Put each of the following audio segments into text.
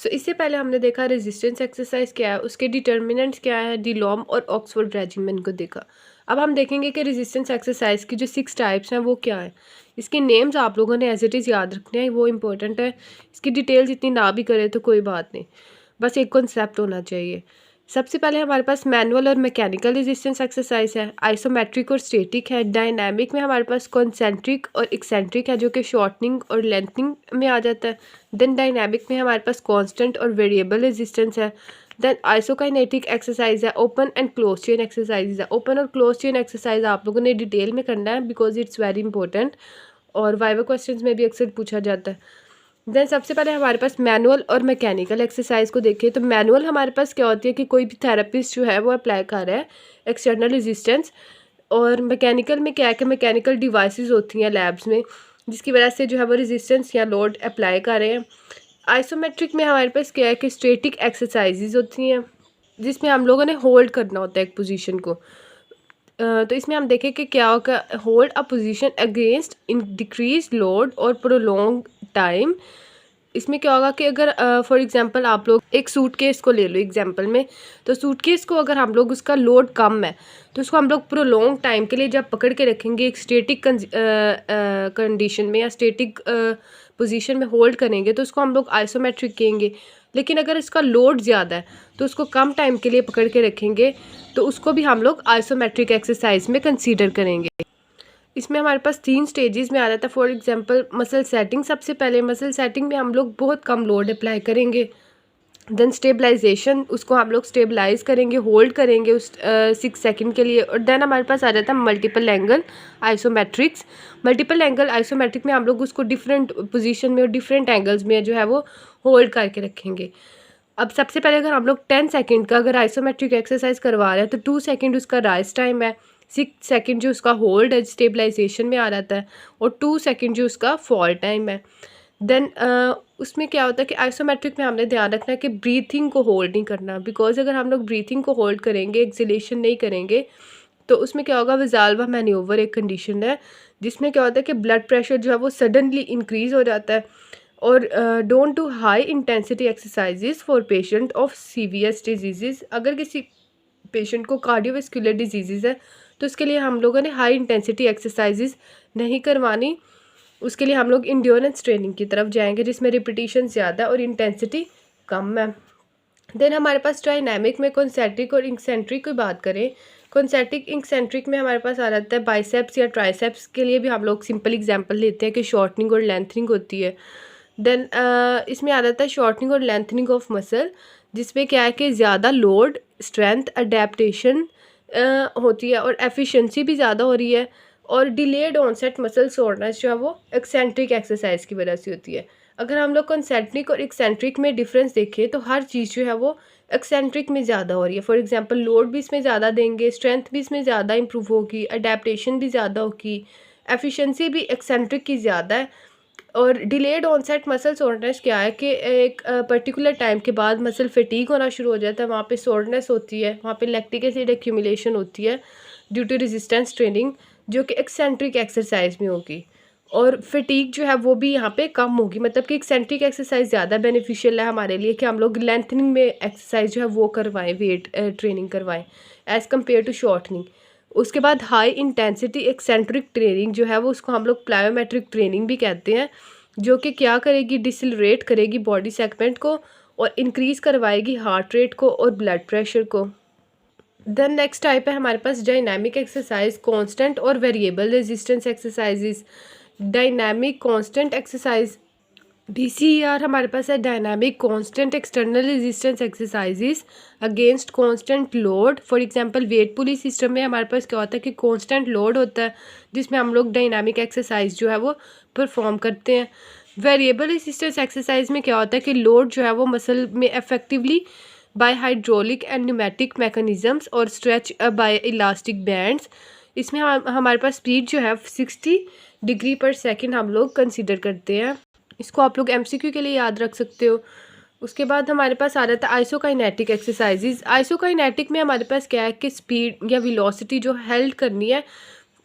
इससे पहले हमने देखा रेजिस्टेंस एक्सरसाइज क्या है, उसके डिटर्मिनेंट्स क्या है, डी लॉम और ऑक्सफोर्ड रेजिमेन को देखा। अब हम देखेंगे कि रेजिस्टेंस एक्सरसाइज की जो 6 टाइप्स हैं वो क्या है। इसके नेम्स आप लोगों ने एज इट इज़ याद रखने हैं, वो इंपॉर्टेंट है। इसकी डिटेल्स इतनी ना भी करें तो कोई बात नहीं, बस एक कॉन्सेप्ट होना चाहिए। सबसे पहले हमारे पास मैनुअल और मैकेनिकल रेजिस्टेंस एक्सरसाइज है, आइसोमेट्रिक और स्टैटिक है, डायनामिक में हमारे पास कॉन्सेंट्रिक और एक्सेंट्रिक है जो कि शॉर्टनिंग और लेंथनिंग में आ जाता है। देन डायनामिक में हमारे पास कांस्टेंट और वेरिएबल रेजिस्टेंस है। देन आइसोकाइनेटिक एक्सरसाइज है, open and close chain exercise है। ओपन और क्लोज चेन एक्सरसाइज आप लोगों ने डिटेल में करना है बिकॉज इट्स वेरी इंपॉर्टेंट और वाइवा क्वेश्चंस में भी अक्सर पूछा जाता है। देन सबसे पहले हमारे पास मैनुअल और मैकेनिकल एक्सरसाइज को देखिए तो मैनुअल हमारे पास क्या होती है कि कोई भी थेरेपिस्ट जो है वो अप्लाई कर रहा है एक्सटर्नल रेजिस्टेंस। और मैकेनिकल में क्या है कि मैकेनिकल डिवाइसेस होती हैं लैब्स में जिसकी वजह से जो है वो रेजिस्टेंस या लोड अप्लाई कर रहे हैं। आइसोमेट्रिक में हमारे पास क्या है कि स्टैटिक एक्सरसाइजेज होती हैं जिसमें हम लोगों ने होल्ड करना होता है एक पोजीशन को। तो इसमें हम देखें कि क्या होगा, hold a position against in decrease load और प्रोलॉन्ग टाइम। इसमें क्या होगा कि अगर फॉर एग्जांपल आप लोग एक सूटकेस को ले लो एग्जांपल में, तो सूटकेस को अगर हम लोग उसका लोड कम है तो उसको हम लोग प्रोलॉन्ग टाइम के लिए जब पकड़ के रखेंगे एक स्टैटिक कंडीशन में या स्टैटिक पोजीशन में होल्ड करेंगे तो उसको हम लोग आइसोमेट्रिक कहेंगे। लेकिन अगर इसका लोड ज़्यादा है तो उसको कम टाइम के लिए पकड़ के रखेंगे तो उसको भी हम लोग आइसोमेट्रिक एक्सरसाइज में कंसीडर करेंगे। इसमें हमारे पास 3 स्टेजेस में आ जाता है। फॉर एग्जांपल मसल सेटिंग, सबसे पहले मसल सेटिंग में हम लोग बहुत कम लोड अप्लाई करेंगे। देन स्टेबलाइजेशन, उसको हम लोग स्टेबलाइज करेंगे, होल्ड करेंगे उस 6 सेकंड के लिए। और देन हमारे पास आ जाता है multiple angle isometrics. Multiple angle isometric में हम लोग उसको डिफरेंट पोजीशन में और डिफरेंट एंगल्स में जो है वो होल्ड करके रखेंगे। अब सबसे पहले अगर हम लोग 10 सेकंड का अगर आइसोमेट्रिक एक्सरसाइज करवा रहे हैं तो 2 सेकंड उसका राइज टाइम है, 6 सेकंड जो उसका होल्ड है स्टेबलाइजेशन में आ जाता है और 2 सेकंड जो उसका फॉल टाइम है। देन उसमें क्या होता है कि आइसोमेट्रिक में हमने ध्यान रखना है कि ब्रीथिंग को होल्ड नहीं करना बिकॉज अगर हम लोग ब्रीथिंग को होल्ड करेंगे, एक्सलेशन नहीं करेंगे तो उसमें क्या होगा, विजाल्वा मैन्योवर एक कंडीशन है जिसमें क्या होता है कि ब्लड प्रेशर जो है वो सडनली इंक्रीज हो जाता है। और don't do high intensity exercises for patient of सीवियस डिजीज़। अगर किसी पेशेंट को कार्डियोवैस्कुलर डिजीज़ है तो उसके लिए हम लोगों ने हाई इंटेंसिटी एक्सरसाइजेज नहीं करवानी। उसके लिए हम लोग इंड्योरेंस ट्रेनिंग की तरफ जाएंगे जिसमें रिपीटिशन ज़्यादा और इंटेंसिटी कम है। देन हमारे पास डायनामिक में कॉन्सेंट्रिक और इंसेंट्रिक की बात करें, कॉन्सेंट्रिक इंसेंट्रिक में हमारे पास आ जाता है बाइसेप्स या ट्राइसेप्स के लिए भी हम लोग सिंपल एग्जांपल लेते हैं कि शॉर्टनिंग और लेंथनिंग होती है। देन इसमें आ जाता है शॉर्टनिंग और लेंथनिंग ऑफ मसल जिसमें क्या है कि ज़्यादा लोड, स्ट्रेंथ, अडेप्टेशन होती है और एफिशिएंसी भी ज़्यादा हो रही है। और डिलेड ऑनसेट मसल सोरनेस जो है वो एक्सेंट्रिक एक्सरसाइज की वजह से होती है। अगर हम लोग कॉन्सेंट्रिक और एक्सेंट्रिक में डिफरेंस देखें तो हर चीज़ जो है वो एक्सेंट्रिक में ज़्यादा हो रही है। फॉर एग्जांपल लोड भी इसमें ज़्यादा देंगे, स्ट्रेंथ भी इसमें ज़्यादा इंप्रूव होगी, अडेप्टेशन भी ज़्यादा होगी, एफिशिएंसी भी एक्सेंट्रिक की ज़्यादा है। और डिलेड ऑनसेट मसल सोरनेस क्या है कि एक पर्टिकुलर टाइम के बाद मसल फटीग होना शुरू हो जाता है, वहाँ पे सोरनेस होती है, वहाँ पे लैक्टिक एसिड एक्यूमुलेशन होती है ड्यू टू रेजिस्टेंस ट्रेनिंग जो कि एक्सेंट्रिक एक्सरसाइज में होगी। और फटीग जो है वो भी यहाँ पे कम होगी, मतलब कि एक्सेंट्रिक एक्सरसाइज ज़्यादा बेनिफिशियल है हमारे लिए कि हम लोग लेंथनिंग में एक्सरसाइज जो है वो करवाएं, वेट ट्रेनिंग करवाएं एज़ कम्पेयर टू शॉर्टनिंग। उसके बाद हाई इंटेंसिटी एक्सेंट्रिक ट्रेनिंग जो है वो उसको हम लोग प्लायोमेट्रिक ट्रेनिंग भी कहते हैं, जो कि क्या करेगी, डिसलरेट करेगी बॉडी सेगमेंट को और इंक्रीज़ करवाएगी हार्ट रेट को और ब्लड प्रेशर को। देन नेक्स्ट टाइप है हमारे पास डायनामिक एक्सरसाइज, कांस्टेंट और variable resistance exercises. Dynamic constant exercise DCER हमारे पास है dynamic constant external resistance exercises against constant load. For example weight pulley system में हमारे पास क्या होता है कि कांस्टेंट लोड होता है जिसमें हम लोग डायनामिक एक्सरसाइज जो है वो परफॉर्म करते हैं। वेरिएबल रेजिस्टेंस एक्सरसाइज में क्या होता है कि लोड जो है वो मसल में effectively by hydraulic and pneumatic mechanisms और स्ट्रेच बाय इलास्टिक बैंड्स। इसमें हमारे पास स्पीड जो है 60 डिग्री पर सेकेंड हम लोग कंसिडर करते हैं। इसको आप लोग MCQ के लिए याद रख सकते हो। उसके बाद हमारे पास आ जाता है आइसोकाइनेटिक एक्सरसाइजेज। आइसोकाइनेटिक में हमारे पास क्या है कि स्पीड या वेलोसिटी जो हेल्ड करनी है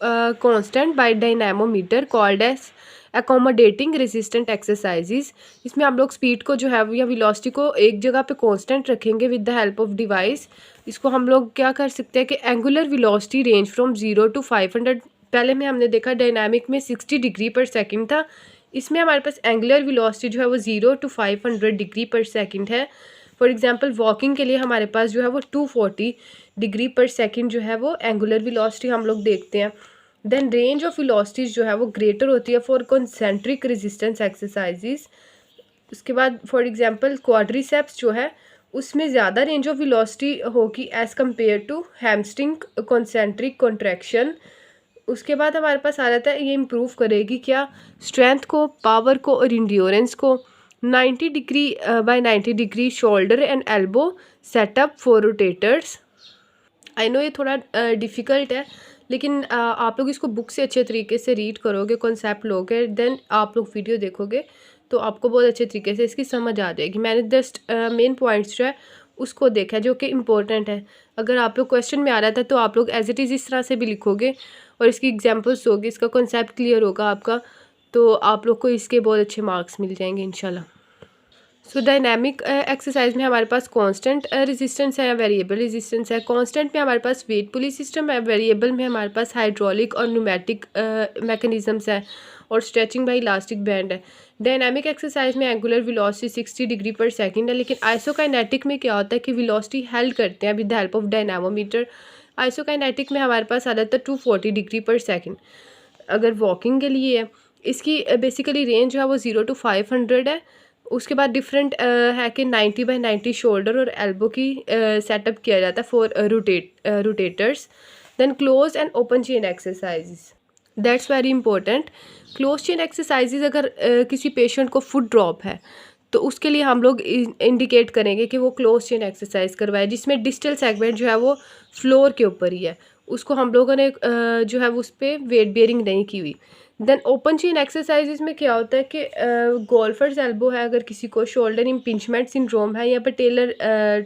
constant by dynamometer called as accommodating resistant exercises, इसमें हम लोग स्पीड को जो है या वेलोसिटी को एक जगह पे कांस्टेंट रखेंगे with the help of device. इसको हम लोग क्या कर सकते हैं कि angular velocity range from 0 to 500, पहले में हमने देखा डायनामिक में 60 डिग्री पर सेकंड था, इसमें हमारे पास एंगुलर वेलोसिटी जो है वो 0 to 500 डिग्री पर सेकंड है। फॉर एग्जांपल वॉकिंग के लिए हमारे पास जो है वो 240 डिग्री पर सेकंड जो है वो एंगुलर वेलोसिटी हम लोग देखते हैं। देन रेंज ऑफ वेलोसिटीज जो है वो ग्रेटर होती है फॉर कॉन्सेंट्रिक रेजिस्टेंस एक्सरसाइजेज। उसके बाद फॉर एग्जांपल क्वाड्रिसेप्स जो है उसमें ज़्यादा रेंज ऑफ वेलोसिटी होगी as compare to hamstring concentric contraction. उसके बाद हमारे पास आ जाता है ये इम्प्रूव करेगी क्या, स्ट्रेंथ को, पावर को और इंड्योरेंस को। 90 degree by 90 degree shoulder and elbow setup for rotators. I know ये थोड़ा डिफ़िकल्ट है, लेकिन आप लोग इसको बुक से अच्छे तरीके से रीड करोगे, कॉन्सेप्ट लोगे, देन आप लोग वीडियो देखोगे तो आपको बहुत अच्छे तरीके से इसकी समझ आ जाएगी। मैंने जस्ट मेन पॉइंट्स जो है उसको देखा जो कि इम्पोर्टेंट है। अगर आप लोग क्वेश्चन में आ रहा था तो आप लोग एज इट इज़ इस तरह से भी लिखोगे और इसकी एग्जांपल्स होगी, इसका कॉन्सेप्ट क्लियर होगा आपका, तो आप लोग को इसके बहुत अच्छे मार्क्स मिल जाएंगे इंशाल्लाह। सो डायनामिक एक्सरसाइज में हमारे पास कांस्टेंट रेजिस्टेंस है, वेरिएबल रेजिस्टेंस है। कांस्टेंट में हमारे पास वेट पुली सिस्टम है, वेरिएबल में हमारे पास हाइड्रोलिक और न्यूमेटिक मैकेनिज्म्स है और स्ट्रेचिंग बाय इलास्टिक बैंड है। डायनामिक एक्सरसाइज में एंगुलर वेलोसिटी 60 डिग्री पर सेकंड है, लेकिन आइसोकाइनेटिक में क्या होता है कि वेलोसिटी हेल्ड करते हैं with the help of dynamometer. Isokinetic में हमारे पास आ जाता है 240 डिग्री पर सेकंड। अगर वॉकिंग के लिए है, इसकी बेसिकली रेंज जो है वो 0 to 500 है। उसके बाद डिफरेंट है कि 90 बाय 90 शोल्डर और एल्बो की सेटअप किया जाता है for rotators. Then close and open chain exercises, that's very important. Close chain exercises अगर किसी पेशेंट को फुट ड्रॉप है तो उसके लिए हम लोग इंडिकेट करेंगे कि वो क्लोज चेन एक्सरसाइज करवाए जिसमें डिस्टल सेगमेंट जो है वो फ्लोर के ऊपर ही है, उसको हम लोगों ने जो है वो उस पर वेट बेयरिंग नहीं की हुई। देन ओपन चेन एक्सरसाइजेज में क्या होता है कि गोल्फर्स एल्बो है, अगर किसी को शोल्डर इम्पिंचमेंट सिंड्रोम है या पटेलर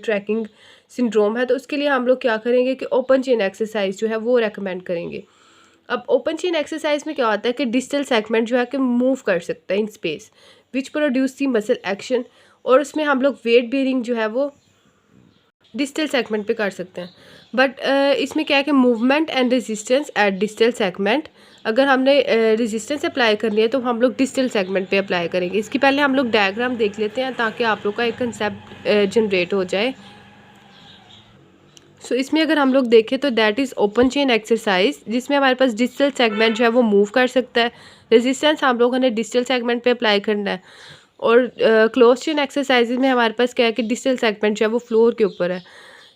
ट्रैकिंग सिंड्रोम है तो उसके लिए हम लोग क्या करेंगे कि ओपन चेन एक्सरसाइज जो है वो रेकमेंड करेंगे। अब ओपन चेन एक्सरसाइज में क्या होता है कि डिस्टल सेगमेंट जो है कि मूव कर सकता है in space which produce the muscle action, और उसमें हम लोग वेट बेयरिंग जो है वो डिस्टल सेगमेंट पे कर सकते हैं। बट इसमें क्या है कि movement and resistance at distal segment, अगर हमने रेजिस्टेंस अप्लाई करनी है तो हम लोग डिस्टल सेगमेंट पे अप्लाई करेंगे। इसकी पहले हम लोग डायग्राम देख लेते हैं ताकि आप लोग का एक कंसेप्ट जनरेट हो जाए। सो इसमें अगर हम लोग देखें तो that is open chain exercise जिसमें हमारे पास डिस्टल सेगमेंट जो है वो मूव कर सकता है। रेजिस्टेंस हम लोगों ने डिस्टल सेगमेंट पे अप्लाई करना है, और क्लोज चेन एक्सरसाइज में हमारे पास क्या है कि डिस्टल सेगमेंट जो है वो फ्लोर के ऊपर है।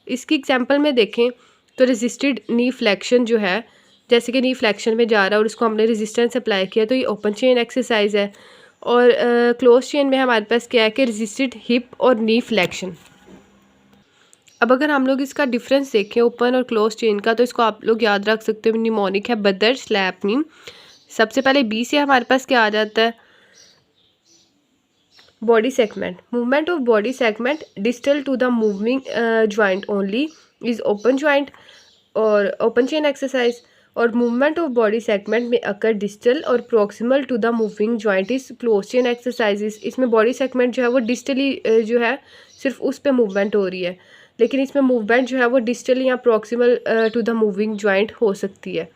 इसकी एग्जांपल में देखें तो रेजिस्टेड नी फ्लेक्शन जो है, जैसे कि नी फ्लेक्शन में जा रहा है और उसको हमने रेजिस्टेंस अप्लाई किया तो ये ओपन चेन एक्सरसाइज है। और क्लोज चेन में हमारे पास क्या है कि रेजिस्टेड हिप और नी फ्लेक्शन। अब अगर हम लोग इसका डिफरेंस देखें ओपन और क्लोज चेन का तो इसको आप लोग याद रख सकते हो, निमोनिक है बदर स्लैप नीम। सबसे पहले बी से हमारे पास क्या आ जाता है, body segment. Movement of body segment distal to the moving joint only is open joint और ओपन चेन एक्सरसाइज, और मूवमेंट ऑफ बॉडी सेगमेंट में अकर डिस्टल और proximal to the moving joint is close chain exercises. इसमें body segment जो है वो distally जो है सिर्फ उस पे मूवमेंट हो रही है, लेकिन इसमें मूवमेंट जो है वो डिस्टल या proximal to the moving joint हो सकती है।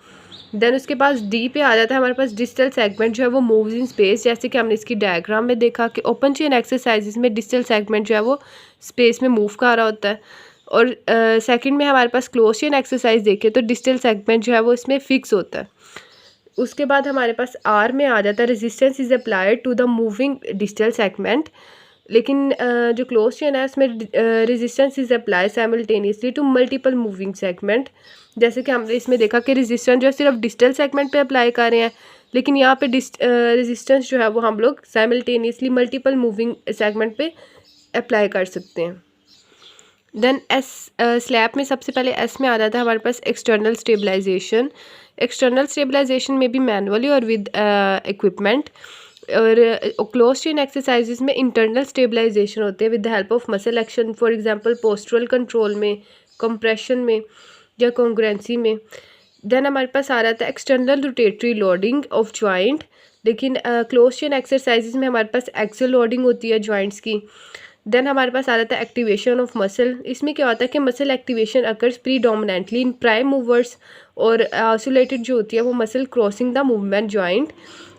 देन उसके पास डी पे आ जाता है हमारे पास डिस्टल सेगमेंट जो है वो मूव्स इन स्पेस, जैसे कि हमने इसकी डायग्राम में देखा कि ओपन चेन एक्सरसाइजेज में डिस्टल सेगमेंट जो है वो स्पेस में मूव कर रहा होता है, और सेकंड में हमारे पास क्लोज चेन एक्सरसाइज देखें तो डिस्टल सेगमेंट जो है वो इसमें फिक्स होता है। उसके बाद हमारे पास आर में आ जाता है resistance is applied to the moving distal segment, लेकिन जो क्लोज चेन है उसमें resistance is apply simultaneously to multiple moving segment. जैसे कि हमने इसमें देखा कि रेजिस्टेंस जो है सिर्फ डिस्टल सेगमेंट पे अप्लाई कर रहे हैं, लेकिन यहाँ पे रेजिस्टेंस जो है वो हम लोग साइमल्टेनियसली मल्टीपल मूविंग सेगमेंट पे अप्लाई कर सकते हैं। देन एस स्लैब में सबसे पहले एस में आ जाता है हमारे पास एक्सटर्नल स्टेबलाइजेशन। एक्सटर्नल स्टेबलाइजेशन में भी मैनुअली और विद इक्विपमेंट, और क्लोज चेन एक्सरसाइजेज में इंटरनल स्टेबलाइजेशन होते हैं with the help of muscle action, for example postural control में, कंप्रेशन में या कॉन्ग्रुएंसी में। देन हमारे पास आ रहा था external rotatory loading of joint, लेकिन क्लोज चेन एक्सरसाइजेज में हमारे पास एक्सल लोडिंग होती है जॉइंट्स की। देन हमारे पास आ जाता है एक्टिवेशन ऑफ मसल। इसमें क्या होता है कि muscle activation occurs predominantly in prime movers, और आइसोलेटेड जो होती है वो muscle crossing the movement joint.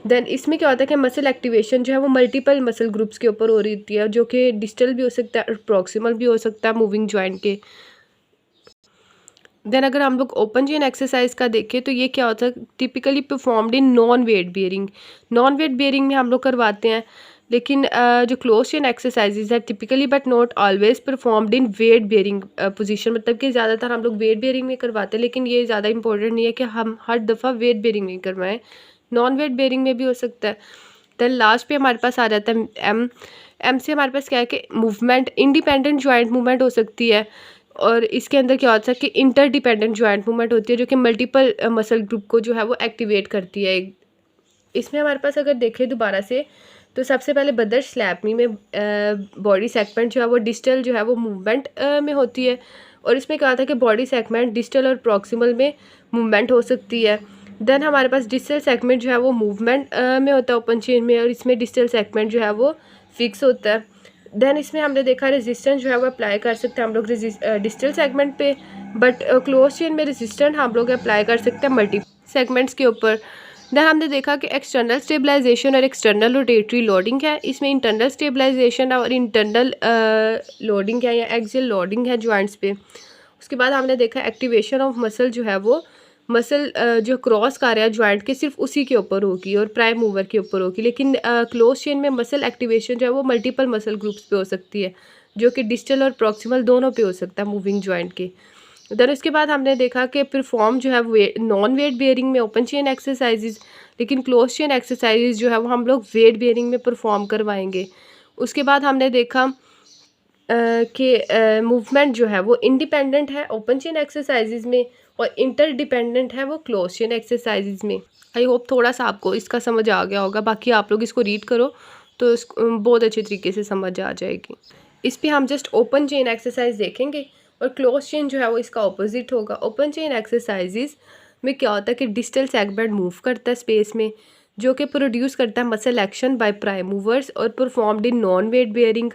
Then इसमें क्या होता है कि मसल एक्टिवेशन जो है वो मल्टीपल मसल ग्रुप्स के ऊपर हो रही होती है, जो कि डिस्टल भी हो सकता है और प्रॉक्सिमल भी हो सकता है मूविंग जॉइंट के। देन अगर हम लोग ओपन चेन एक्सरसाइज का देखें तो ये क्या होता है, typically performed in non weight bearing. Non weight bearing में हम लोग करवाते हैं, लेकिन जो क्लोज चेन एक्सरसाइजेज है typically but not always performed in weight bearing position. मतलब कि ज़्यादातर हम लोग वेट बेयरिंग में करवाते हैं, लेकिन ये ज़्यादा इंपॉर्टेंट नहीं है कि हम हर दफ़ा वेट बेयरिंग में करवाएं, नॉन वेट बेयरिंग में भी हो सकता है। देन लास्ट पे हमारे पास आ जाता है एम। एम से हमारे पास क्या है कि मूवमेंट इंडिपेंडेंट जॉइंट मूवमेंट हो सकती है, और इसके अंदर क्या होता है कि इंटरडिपेंडेंट जॉइंट मूवमेंट होती है, जो कि मल्टीपल मसल ग्रुप को जो है वो एक्टिवेट करती है। इसमें हमारे पास अगर देखें दोबारा से, तो सबसे पहले बदर स्लैपनी में बॉडी सेगमेंट जो है वो डिस्टल जो है वो मूवमेंट में होती है, और इसमें क्या होता है कि बॉडी सेगमेंट डिस्टल और प्रॉक्सिमल में मूवमेंट हो सकती है। देन हमारे पास डिस्टल सेगमेंट जो है वो मूवमेंट में होता है ओपन चेन में, और इसमें डिस्टल सेगमेंट जो है वो फिक्स होता है। देन इसमें हमने देखा रेजिस्टेंस जो है वो अप्लाई कर सकते हैं हम लोग डिस्टल सेगमेंट पे, बट क्लोज चेन में रेजिस्टेंस हम लोग अप्लाई कर सकते हैं मल्टी सेगमेंट्स के ऊपर। देन हमने देखा कि एक्सटर्नल स्टेबलाइजेशन और एक्सटर्नल रोटेटरी लोडिंग है। इसमें इंटरनल स्टेबलाइजेशन और इंटरनल लोडिंग है या एक्सियल लोडिंग है जॉइंट्स पे। उसके बाद हमने देखा एक्टिवेशन ऑफ मसल जो है वो मसल जो क्रॉस कर रहा है जॉइंट के सिर्फ उसी के ऊपर होगी और प्राइम मूवर के ऊपर होगी, लेकिन क्लोज चेन में मसल एक्टिवेशन जो है वो मल्टीपल मसल ग्रुप्स पे हो सकती है, जो कि डिस्टल और प्रॉक्सिमल दोनों पे हो सकता है मूविंग जॉइंट के। देन उसके बाद हमने देखा कि परफॉर्म जो है नॉन वेट बेयरिंग में ओपन चेन एक्सरसाइजेज, लेकिन क्लोज चेन एक्सरसाइजेज जो है वो हम लोग वेट बेयरिंग में परफॉर्म करवाएंगे। उसके बाद हमने देखा कि मूवमेंट जो है वो इंडिपेंडेंट है ओपन चेन एक्सरसाइजेज में, और इंटरडिपेंडेंट है वो क्लोज चेन एक्सरसाइजेज में। आई होप थोड़ा सा आपको इसका समझ आ गया होगा, बाकी आप लोग इसको रीड करो तो बहुत अच्छे तरीके से समझ आ जाएगी। इस पर हम जस्ट ओपन चेन एक्सरसाइज देखेंगे, और क्लोज चेन जो है वो इसका ऑपोजिट होगा। ओपन चेन एक्सरसाइजेज में क्या होता है कि डिस्टल सेगमेंट मूव करता है स्पेस में, जो कि प्रोड्यूस करता है muscle action by prime movers, और performed in non weight bearing.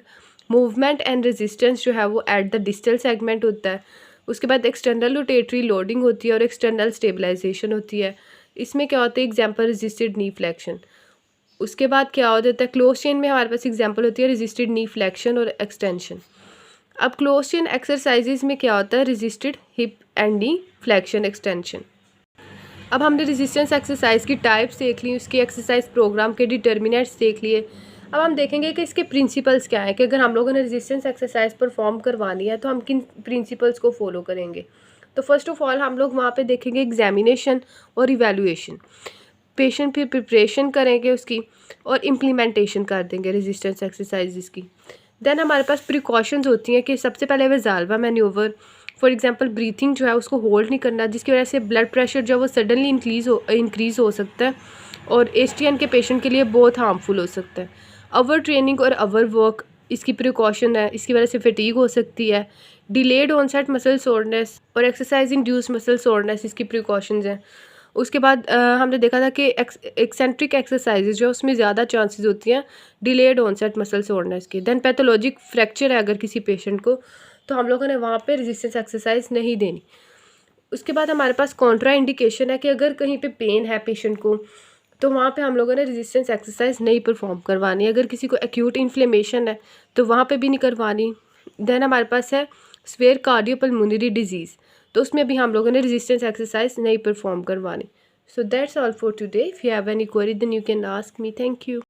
Movement and resistance जो है वो एट द डिस्टल सेगमेंट होता है। उसके बाद एक्सटर्नल रोटेटरी लोडिंग होती है और एक्सटर्नल स्टेबलाइजेशन होती है। इसमें क्या होता है, एग्जाम्पल रेजिस्टेड नी फ्लेक्शन। उसके बाद क्या हो जाता है, क्लोज चेन में हमारे पास एग्जाम्पल होती है रेजिस्टेड नी फ्लेक्शन और एक्सटेंशन। अब क्लोज चेन एक्सरसाइजेज में क्या होता है, resisted hip and knee flexion extension. अब हमने रेजिस्टेंस एक्सरसाइज की टाइप्स देख ली, उसकी एक्सरसाइज प्रोग्राम के डिटर्मिनेंट्स देख लिए। अब हम देखेंगे कि इसके प्रिंसिपल्स क्या है, कि अगर हम लोगों ने रेजिस्टेंस एक्सरसाइज परफॉर्म करवानी है तो हम किन प्रिंसिपल्स को फॉलो करेंगे। तो फर्स्ट ऑफ ऑल हम लोग वहाँ पे देखेंगे एग्जामिनेशन और इवैल्यूएशन। पेशेंट फिर प्रिपरेशन करेंगे उसकी, और इम्प्लीमेंटेशन कर देंगे रेजिस्टेंस एक्सरसाइजेज की। देन हमारे पास प्रिकॉशंस होती हैं कि सबसे पहले वेज़ाल्वा मैन्यूवर, फॉर एग्जांपल ब्रीथिंग जो है उसको होल्ड नहीं करना, जिसकी वजह से ब्लड प्रेशर जो है वो सडनली इंक्रीज़ हो सकता है, और एसटीएन के पेशेंट के लिए बहुत हार्मफुल हो सकता है। ओवर ट्रेनिंग और ओवर वर्क इसकी प्रिकॉशन है, इसकी वजह से फटीग हो सकती है। डिलेड ऑनसेट मसल सोरनेस और एक्सरसाइज इंड्यूस मसल सोरनेस इसकी प्रिकॉशंस हैं। उसके बाद हमने देखा था कि एक्सेंट्रिक एक्सरसाइजेज जो उसमें ज़्यादा चांसेस होती हैं डिलेड ऑनसेट मसल सोरनेस की। देन पैथोलॉजिक फ्रैक्चर है अगर किसी पेशेंट को, तो हम लोगों ने वहाँ पे रेजिस्टेंस एक्सरसाइज नहीं देनी। उसके बाद हमारे पास कॉन्ट्रा इंडिकेशन है कि अगर कहीं पे पेन है पेशेंट को, तो वहाँ पे हम लोगों ने रेजिस्टेंस एक्सरसाइज नहीं परफॉर्म करवानी। अगर किसी को एक्यूट इन्फ्लेमेशन है तो वहाँ पे भी नहीं करवानी। देन हमारे पास है स्वेयर कार्डियोपल्मोनरी डिजीज़, तो उसमें भी हम लोगों ने रेजिस्टेंस एक्सरसाइज नहीं परफॉर्म करवानी। So that's all for today. If you have any query then you can ask me. Thank you.